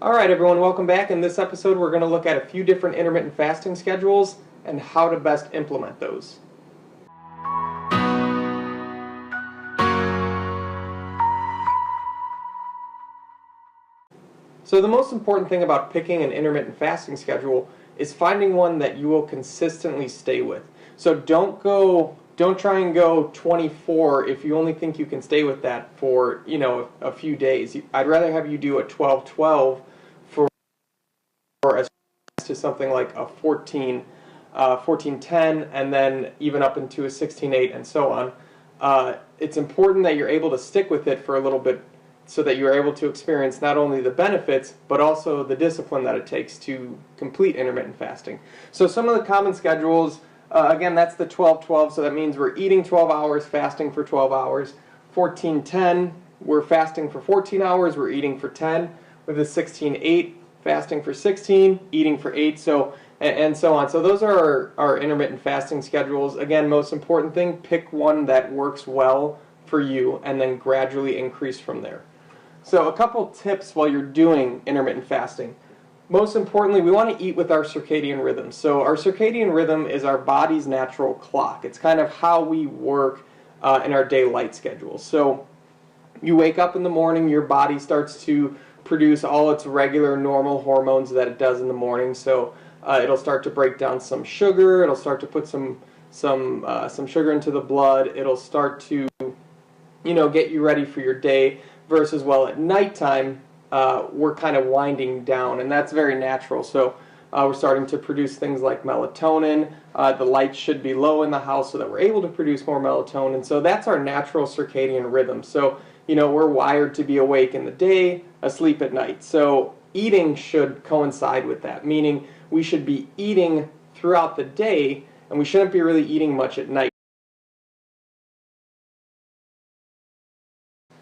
Alright everyone, welcome back. In this episode we're going to look at a few different intermittent fasting schedules and how to best implement those. So the most important thing about picking an intermittent fasting schedule is finding one that you will consistently stay with. So don't try and go 24 if you only think you can stay with that for, a few days. I'd rather have you do a 12-12 for as to something like a 14-10 and then even up into a 16-8 and so on. It's important that you're able to stick with it for a little bit so that you're able to experience not only the benefits but also the discipline that it takes to complete intermittent fasting. So some of the common schedules, again, that's the 12-12, so that means we're eating 12 hours, fasting for 12 hours. 14-10, we're fasting for 14 hours, we're eating for 10. With the 16-8, fasting for 16, eating for 8, and so on. So those are our intermittent fasting schedules. Again, most important thing, pick one that works well for you and then gradually increase from there. So a couple tips while you're doing intermittent fasting. Most importantly, we want to eat with our circadian rhythm. So our circadian rhythm is our body's natural clock. It's kind of how we work in our day light schedule. So you wake up in the morning, your body starts to produce all its regular normal hormones that it does in the morning. So it'll start to break down some sugar, it'll start to put some sugar into the blood, it'll start to get you ready for your day, versus at nighttime we're kind of winding down, and that's very natural. So we're starting to produce things like melatonin. The lights should be low in the house so that we're able to produce more melatonin. So that's our natural circadian rhythm. So we're wired to be awake in the day, asleep at night. So eating should coincide with that, meaning we should be eating throughout the day and we shouldn't be really eating much at night.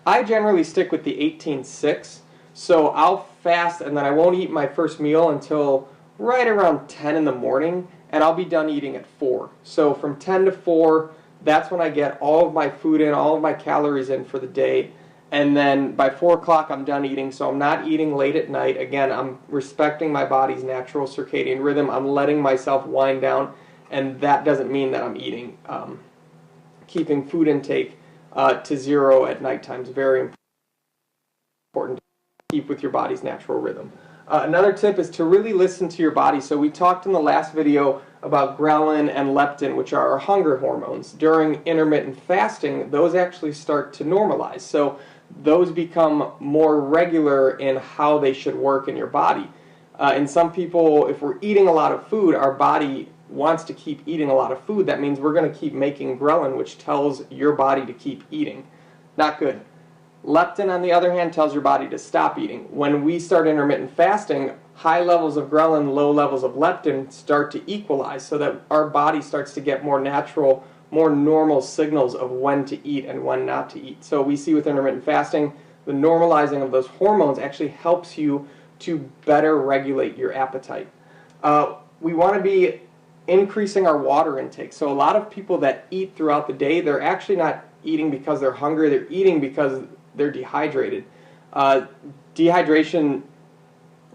I generally stick with the 18-6, so I'll fast and then I won't eat my first meal until right around 10 in the morning, and I'll be done eating at 4. So from 10 to 4, that's when I get all of my food in, all of my calories in for the day, and then by 4 o'clock I'm done eating, so I'm not eating late at night. Again, I'm respecting my body's natural circadian rhythm. I'm letting myself wind down, and that doesn't mean that I'm eating. Keeping food intake to 0 at nighttime is very important to keep with your body's natural rhythm. Another tip is to really listen to your body. So we talked in the last video about ghrelin and leptin, which are our hunger hormones. During intermittent fasting, those actually start to normalize. So those become more regular in how they should work in your body. In some people, if we're eating a lot of food, our body wants to keep eating a lot of food. That means we're going to keep making ghrelin, which tells your body to keep eating. Not good. Leptin, on the other hand, tells your body to stop eating. When we start intermittent fasting, high levels of ghrelin, low levels of leptin start to equalize so that our body starts to get more natural, more normal signals of when to eat and when not to eat. So we see with intermittent fasting, the normalizing of those hormones actually helps you to better regulate your appetite. We want to be increasing our water intake. So a lot of people that eat throughout the day, they're actually not eating because they're hungry, they're eating because they're dehydrated. Dehydration,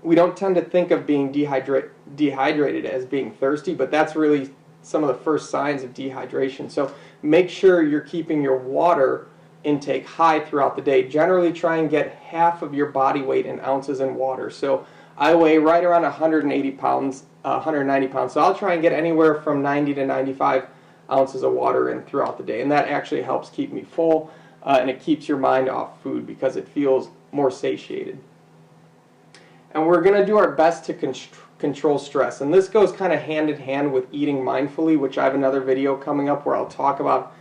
we don't tend to think of being dehydrated as being thirsty, but that's really some of the first signs of dehydration. So make sure you're keeping your water intake high throughout the day. Generally try and get half of your body weight in ounces in water. So I weigh right around 180 pounds, 190 pounds, so I'll try and get anywhere from 90 to 95 ounces of water in throughout the day, and that actually helps keep me full, and it keeps your mind off food because it feels more satiated. And we're going to do our best to control stress, and this goes kind of hand in hand with eating mindfully, which I have another video coming up where I'll talk about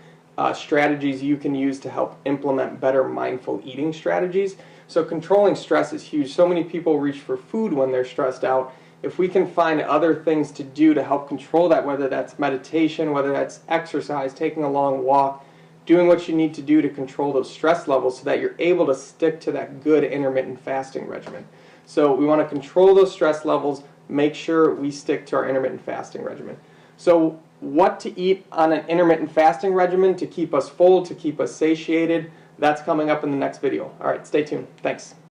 strategies you can use to help implement better mindful eating strategies. So controlling stress is huge. So many people reach for food when they're stressed out. If we can find other things to do to help control that, whether that's meditation, whether that's exercise, taking a long walk, doing what you need to do to control those stress levels so that you're able to stick to that good intermittent fasting regimen. So we want to control those stress levels, make sure we stick to our intermittent fasting regimen. So what to eat on an intermittent fasting regimen to keep us full, to keep us satiated, that's coming up in the next video. All right, stay tuned. Thanks.